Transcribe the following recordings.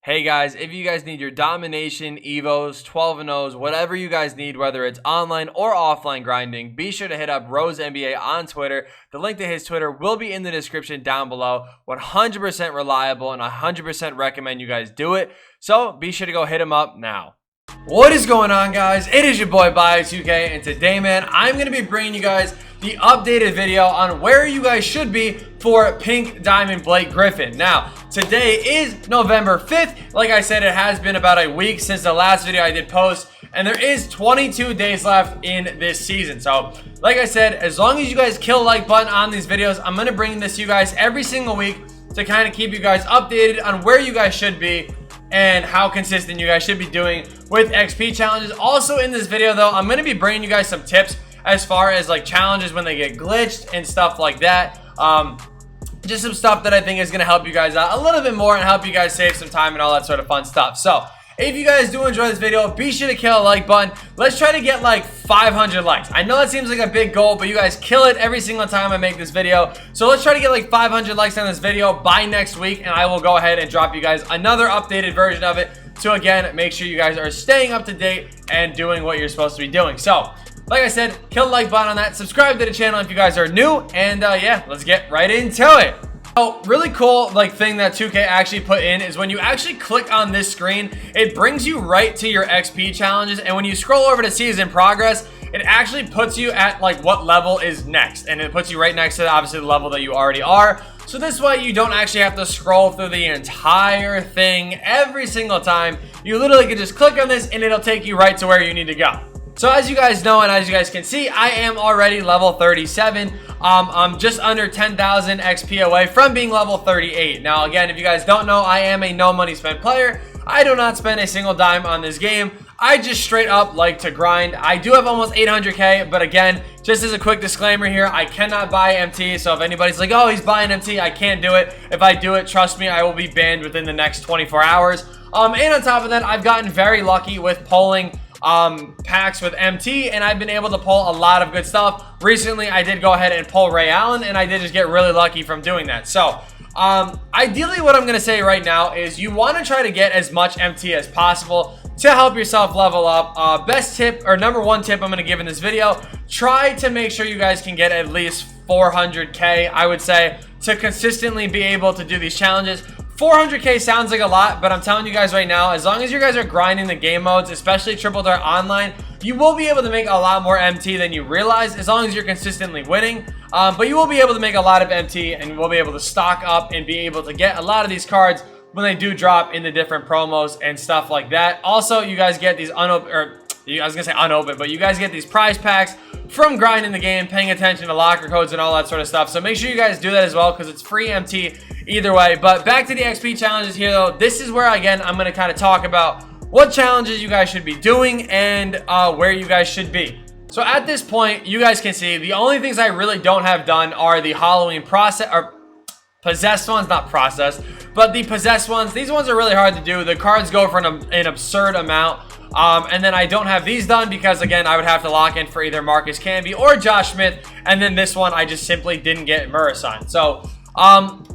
Hey guys, if you guys need your domination, evos, 12 and O's, whatever you guys need, whether it's online or offline grinding, be sure to hit up Rose NBA on Twitter. The link to his Twitter will be in the description down below. 100% reliable and 100% recommend you guys do it. So be sure to go hit him up now. What is going on, guys? It is your boy Bio2k, and today, man, I'm going to be bringing you guys the updated video on where you guys should be for Pink Diamond Blake Griffin. Now, today is November 5th. Like I said, it has been about a week since the last video I did post, and there is 22 days left in this season. So, like I said, as long as you guys kill the like button on these videos, I'm going to bring this to you guys every single week to kind of keep you guys updated on where you guys should be and how consistent you guys should be doing with XP challenges. Also in this video though, I'm going to be bringing you guys some tips as far as like challenges when they get glitched and stuff like that. Just some stuff that I think is going to help you guys out a little bit more and help you guys save some time and all that sort of fun stuff. So if you guys do enjoy this video, be sure to kill a like button. Let's try to get like 500 likes. I know it seems like a big goal, but you guys kill it every single time I make this video. So let's try to get like 500 likes on this video by next week, and I will go ahead and drop you guys another updated version of it to, again, make sure you guys are staying up to date and doing what you're supposed to be doing. So, like I said, kill the like button on that. Subscribe to the channel if you guys are new, and yeah, let's get right into it. So, really cool thing that 2K actually put in is when you actually click on this screen, it brings you right to your XP challenges, and when you scroll over to season progress, it actually puts you at like what level is next, and it puts you right next to obviously the level that you already are. So this way you don't actually have to scroll through the entire thing every single time. You literally can just click on this and it'll take you right to where you need to go. So as you guys know and as you guys can see, I am already level 37. I'm just under 10,000 XP away from being level 38. Now again, if you guys don't know, I am a no money spent player. I do not spend a single dime on this game. I just straight up like to grind. I do have almost 800k, but again, just as a quick disclaimer here, I cannot buy MT. So if anybody's like, oh, he's buying MT, I can't do it. If I do it, trust me, I will be banned within the next 24 hours. And on top of that, I've gotten very lucky with pulling packs with MT, and I've been able to pull a lot of good stuff. Recently, I did go ahead and pull Ray Allen, and I did just get really lucky from doing that. So ideally what I'm going to say right now is you want to try to get as much MT as possible to help yourself level up. Best tip, or number one tip I'm going to give in this video, try to make sure you guys can get at least 400k, I would say, to consistently be able to do these challenges. 400k sounds like a lot, but I'm telling you guys right now, as long as you guys are grinding the game modes, especially Triple Threat Online, you will be able to make a lot more MT than you realize, as long as you're consistently winning. But you will be able to make a lot of MT, and you will be able to stock up and be able to get a lot of these cards when they do drop in the different promos and stuff like that. Also, you guys get these unopened, but you guys get these prize packs from grinding the game, paying attention to locker codes and all that sort of stuff. So make sure you guys do that as well, because it's free MT either way. But back to the XP challenges here though. This is where, again, I'm going to kind of talk about what challenges you guys should be doing and where you guys should be. So at this point, you guys can see the only things I really don't have done are the Halloween process, or possessed ones, not processed, but the possessed ones. These ones are really hard to do. The cards go for an absurd amount. And then I don't have these done because, again, I would have to lock in for either Marcus Camby or Josh Smith. And then this one, I just simply didn't get Murasime. So,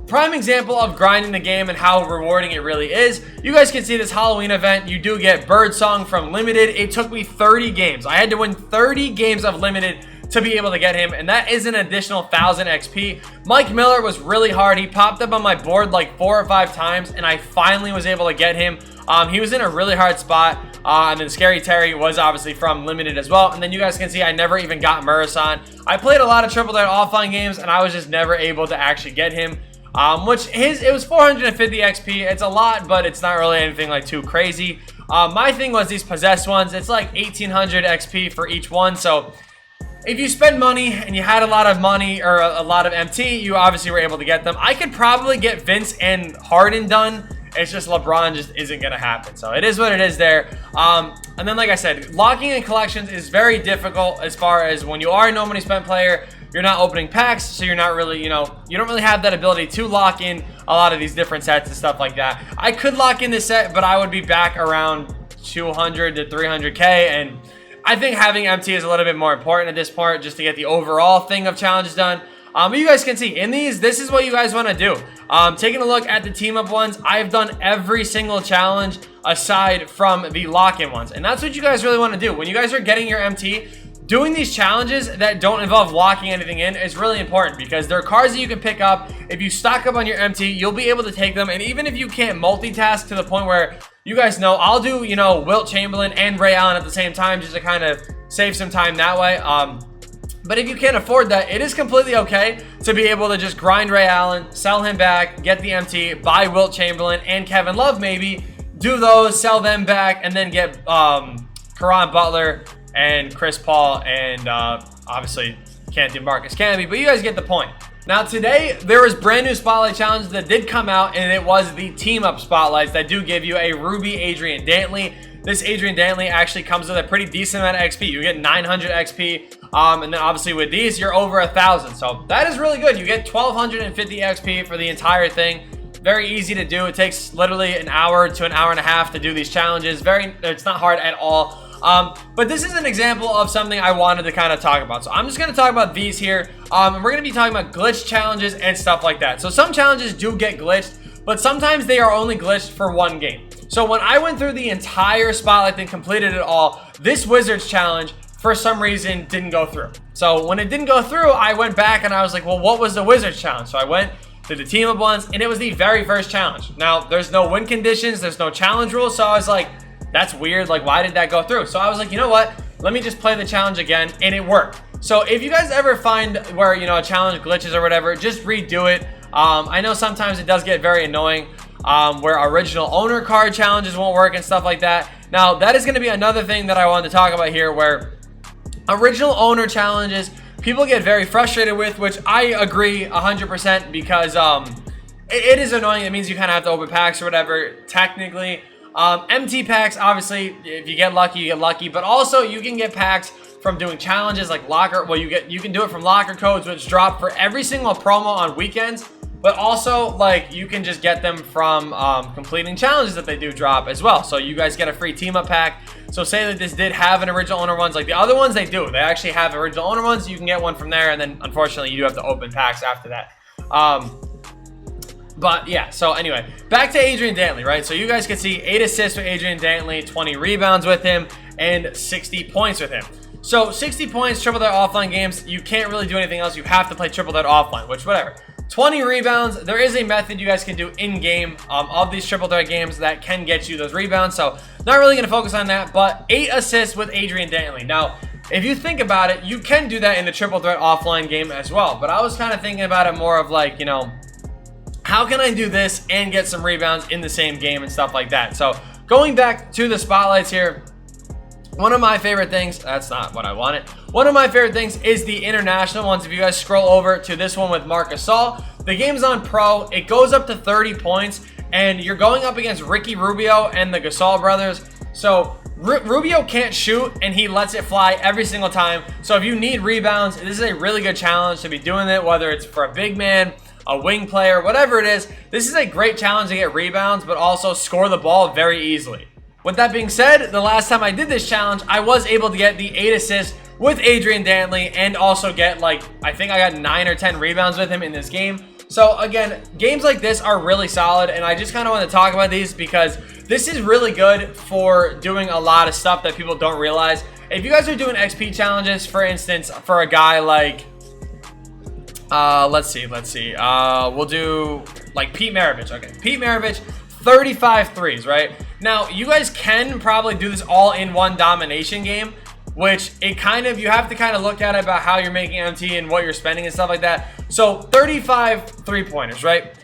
prime example of grinding the game and how rewarding it really is. You guys can see this Halloween event. You do get Birdsong from Limited. It took me 30 games. I had to win 30 games of Limited to be able to get him, and that is an additional 1,000 XP. Mike Miller was really hard. He popped up on my board like 4 or 5 times, and I finally was able to get him. He was in a really hard spot, and then Scary Terry was obviously from Limited as well. And then you guys can see I never even got Murasime. I played a lot of Triple Threat offline games, and I was just never able to actually get him. It was 450 XP. It's a lot, but it's not really anything like too crazy. My thing was these possessed ones. It's like 1,800 XP for each one, so if you spend money and you had a lot of money or a lot of MT, you obviously were able to get them. I could probably get Vince and Harden done. It's just LeBron just isn't going to happen. So it is what it is there. And then, like I said, locking in collections is very difficult as far as when you are a no money spent player, you're not opening packs. So you're not really, you don't really have that ability to lock in a lot of these different sets and stuff like that. I could lock in this set, but I would be back around 200 to 300k, and I think having MT is a little bit more important at this point, just to get the overall thing of challenges done. But you guys can see in these, this is what you guys want to do. Taking a look at the team up ones, I've done every single challenge aside from the lock-in ones. And that's what you guys really want to do. When you guys are getting your MT, doing these challenges that don't involve locking anything in is really important because there are cards that you can pick up. If you stock up on your MT, you'll be able to take them. And even if you can't multitask to the point where you guys know, I'll do, you know, Wilt Chamberlain and Ray Allen at the same time just to kind of save some time that way. But if you can't afford that, it is completely okay to be able to just grind Ray Allen, sell him back, get the MT, buy Wilt Chamberlain and Kevin Love maybe, do those, sell them back, and then get Caron Butler and Chris Paul, and obviously can't do Marcus Camby, but you guys get the point. Now today, there was brand new Spotlight challenges that did come out, and it was the Team Up Spotlights that do give you a Ruby Adrian Dantley. This Adrian Dantley actually comes with a pretty decent amount of XP. You get 900 XP, and then obviously with these, you're over 1,000. So that is really good. You get 1,250 XP for the entire thing. Very easy to do. It takes literally an hour to an hour and a half to do these challenges. It's not hard at all. But this is an example of something I wanted to kind of talk about. So I'm just going to talk about these here. And we're going to be talking about glitch challenges and stuff like that. So some challenges do get glitched, but sometimes they are only glitched for one game. So when I went through the entire Spotlight and completed it all, this Wizards challenge, for some reason, didn't go through. So when it didn't go through, I went back and I was like, well, what was the Wizards challenge? So I went to the team up ones, and it was the very first challenge. Now, there's no win conditions, there's no challenge rules, so I was like, that's weird, like why did that go through? So I was like, you know what, let me just play the challenge again, and it worked. So if you guys ever find where, you know, a challenge glitches or whatever, just redo it. I know sometimes it does get very annoying where original owner card challenges won't work and stuff like that. Now that is going to be another thing that I wanted to talk about here, where original owner challenges people get very frustrated with, which I agree 100% because it is annoying. It means you kind of have to open packs or whatever technically. MT packs, obviously, if you get lucky, you get lucky, but also you can get packs from doing challenges like locker. Well, you can do it from locker codes, which drop for every single promo on weekends, but also like you can just get them from completing challenges that they do drop as well. So you guys get a free team up pack. So say that this did have an original owner ones, like the other ones they do, they actually have original owner ones. You can get one from there, and then unfortunately you do have to open packs after that. But yeah, so anyway, back to Adrian Dantley, right? So you guys can see 8 assists with Adrian Dantley, 20 rebounds with him, and 60 points with him. So 60 points, triple threat offline games, you can't really do anything else. You have to play triple threat offline, which whatever. 20 rebounds, there is a method you guys can do in-game of these triple threat games that can get you those rebounds. So not really going to focus on that, but 8 assists with Adrian Dantley. Now, if you think about it, you can do that in the triple threat offline game as well. But I was kind of thinking about it more of like, you know, how can I do this and get some rebounds in the same game and stuff like that? So going back to the spotlights here, one of my favorite things, that's not what I wanted. One of my favorite things is the international ones. If you guys scroll over to this one with Marc Gasol, the game's on pro, it goes up to 30 points, and you're going up against Ricky Rubio and the Gasol brothers. So Rubio can't shoot, and he lets it fly every single time. So if you need rebounds, this is a really good challenge to be doing it, whether it's for a big man, a wing player, whatever it is. This is a great challenge to get rebounds, but also score the ball very easily. With that being said, the last time I did this challenge, I was able to get the 8 assists with Adrian Dantley and also get, like, I think I got 9 or 10 rebounds with him in this game. So again, games like this are really solid, and I just kind of want to talk about these because this is really good for doing a lot of stuff that people don't realize. If you guys are doing XP challenges, for instance, for a guy like, let's see, we'll do like Pete Maravich. Okay, Pete Maravich, 35 threes, right? Now, you guys can probably do this all in one domination game, which it kind of, you have to kind of look at it about how you're making MT and what you're spending and stuff like that. So 35 three-pointers, right?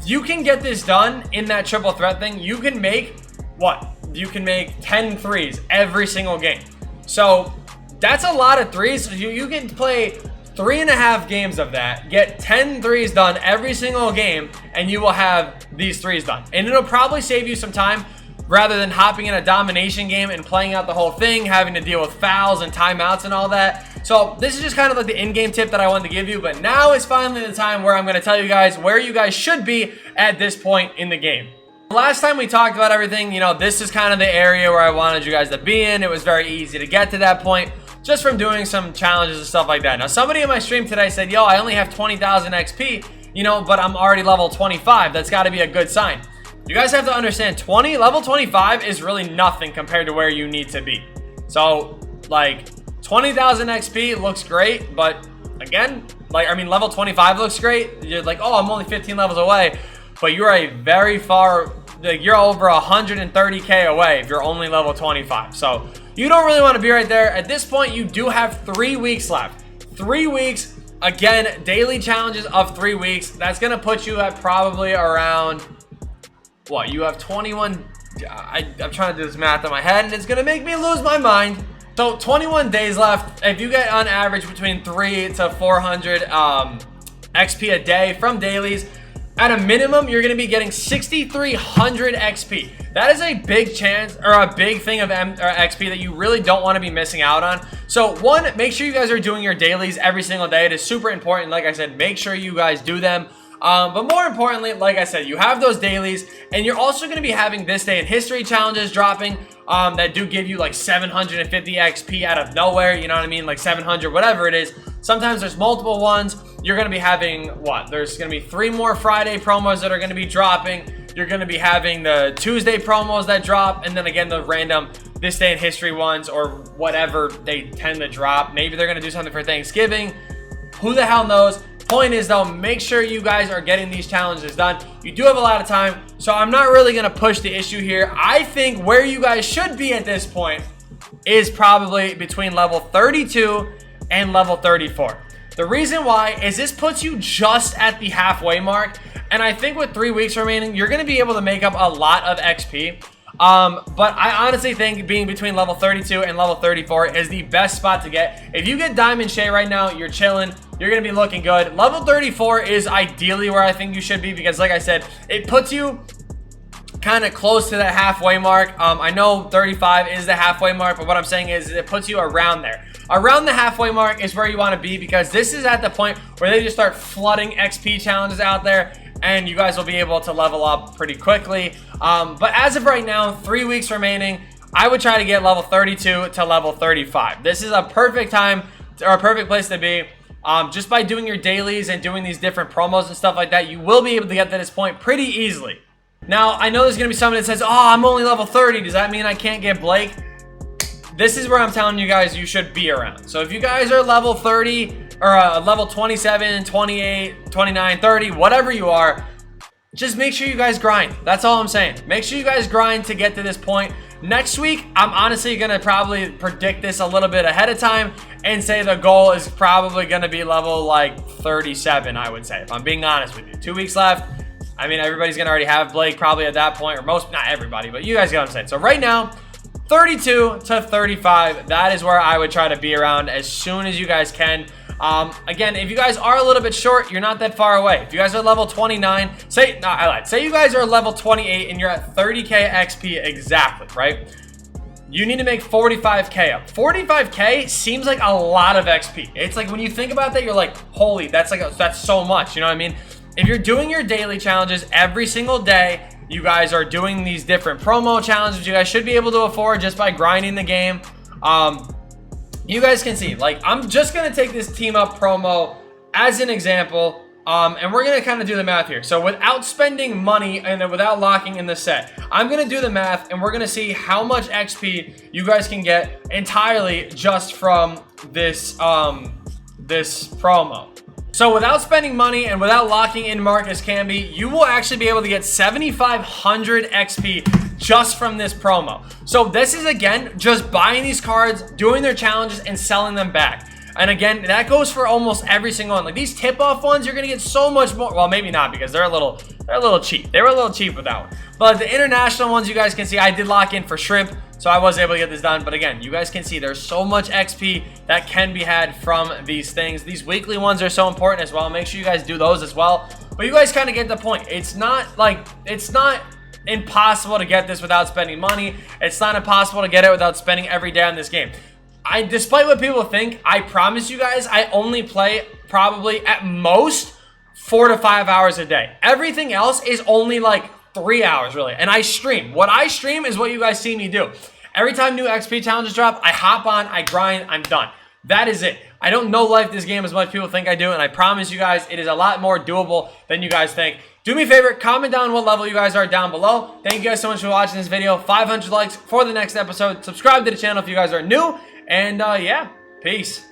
You can get this done in that triple threat thing. You can make, what? You can make 10 threes every single game. So that's a lot of threes. So you can play 3.5 games of that, get 10 threes done every single game, and you will have these threes done. And it'll probably save you some time rather than hopping in a domination game and playing out the whole thing, having to deal with fouls and timeouts and all that. So this is just kind of like the in-game tip that I wanted to give you, but now is finally the time where I'm going to tell you guys where you guys should be at this point in the game. Last time we talked about everything, you know, this is kind of the area where I wanted you guys to be in. It was very easy to get to that point. just from doing some challenges and stuff like that. Now, somebody in my stream today said, yo, I only have 20,000 XP, you know, but I'm already level 25. That's got to be a good sign. You guys have to understand, level 25 is really nothing compared to where you need to be. So, like, 20,000 XP looks great, but again, like, I mean, level 25 looks great. You're like, oh, I'm only 15 levels away, but you're a very far, like, you're over 130k away if you're only level 25. So you don't really want to be right there. At this point, you do have 3 weeks left. 3 weeks, again, daily challenges of 3 weeks. That's going to put you at probably around, what, you have 21, I'm trying to do this math in my head, and it's going to make me lose my mind. So 21 days left. If you get on average between 300 to 400 XP a day from dailies, at a minimum, you're going to be getting 6,300 XP. That is a big chance, or a big thing of XP that you really don't want to be missing out on. So one, make sure you guys are doing your dailies every single day. It is super important. Like I said, make sure you guys do them. But more importantly, like I said, you have those dailies, and you're also going to be having this day in history challenges dropping that do give you like 750 XP out of nowhere. You know what I mean? Like 700, whatever it is. Sometimes there's multiple ones. You're going to be having what? There's going to be 3 more Friday promos that are going to be dropping. You're going to be having the Tuesday promos that drop, and then again the random this day in history ones or whatever they tend to drop. Maybe they're going to do something for Thanksgiving. Who the hell knows? Point is though, make sure you guys are getting these challenges done. You do have a lot of time, so I'm not really going to push the issue here. I think where you guys should be at this point is probably between level 32 and level 34. The reason why is this puts you just at the halfway mark, and I think with 3 weeks remaining, you're going to be able to make up a lot of XP. But I honestly think being between level 32 and level 34 is the best spot to get. If you get Diamond Shay right now, you're chilling. You're going to be looking good. Level 34 is ideally where I think you should be because, like I said, it puts you kind of close to that halfway mark. I know 35 is the halfway mark, but what I'm saying is it puts you around there. Around the halfway mark is where you want to be because this is at the point where they just start flooding XP challenges out there, and you guys will be able to level up pretty quickly. But as of right now, 3 weeks remaining, I would try to get level 32 to level 35. This is a perfect time or a perfect place to be. Just by doing your dailies and doing these different promos and stuff like that, you will be able to get to this point pretty easily. Now, I know there's going to be someone that says, oh, I'm only level 30. Does that mean I can't get Blake? This is where I'm telling you guys you should be around. So if you guys are level 30 or level 27, 28, 29, 30, whatever you are, just make sure you guys grind. That's all I'm saying. Make sure you guys grind to get to this point. Next week, I'm honestly going to probably predict this a little bit ahead of time and say the goal is probably going to be level like 37, I would say, if I'm being honest with you. 2 weeks left. I mean, everybody's going to already have Blake probably at that point, or most, not everybody, but you guys get what I'm saying. So right now, 32 to 35, that is where I would try to be around as soon as you guys can. Again, if you guys are a little bit short, you're not that far away. If you guys are level 29, say you guys are level 28 and you're at 30k XP exactly, right? You need to make 45k up. 45k seems like a lot of XP. It's like when you think about that, you're like, holy, that's so much. You know what I mean? If you're doing your daily challenges every single day, you guys are doing these different promo challenges you guys should be able to afford just by grinding the game. You guys can see, like, I'm just going to take this team up promo as an example, and we're going to kind of do the math here. So without spending money and without locking in the set, I'm going to do the math, and we're going to see how much XP you guys can get entirely just from this, this promo. So without spending money and without locking in Marcus Camby, you will actually be able to get 7,500 XP just from this promo. So this is, again, just buying these cards, doing their challenges, and selling them back. And again, that goes for almost every single one. Like these tip-off ones, you're gonna get so much more. Well, maybe not because they're a little cheap. They were a little cheap with that one. But the international ones, you guys can see, I did lock in for shrimp, so I was able to get this done. But again, you guys can see there's so much XP that can be had from these things. These weekly ones are so important as well. Make sure you guys do those as well. But you guys kind of get the point. It's not impossible to get this without spending money. It's not impossible to get it without spending every day on this game. Despite what people think, I promise you guys, I only play probably at most 4 to 5 hours a day. Everything else is only like 3 hours really, and I stream. What I stream is what you guys see me do. Every time new XP challenges drop, I hop on, I grind, I'm done. That is it. I don't know life this game as much as people think I do, and I promise you guys it is a lot more doable than you guys think. Do me a favor, comment down what level you guys are down below. Thank you guys so much for watching this video. 500 likes for the next episode. Subscribe to the channel if you guys are new. And yeah, peace.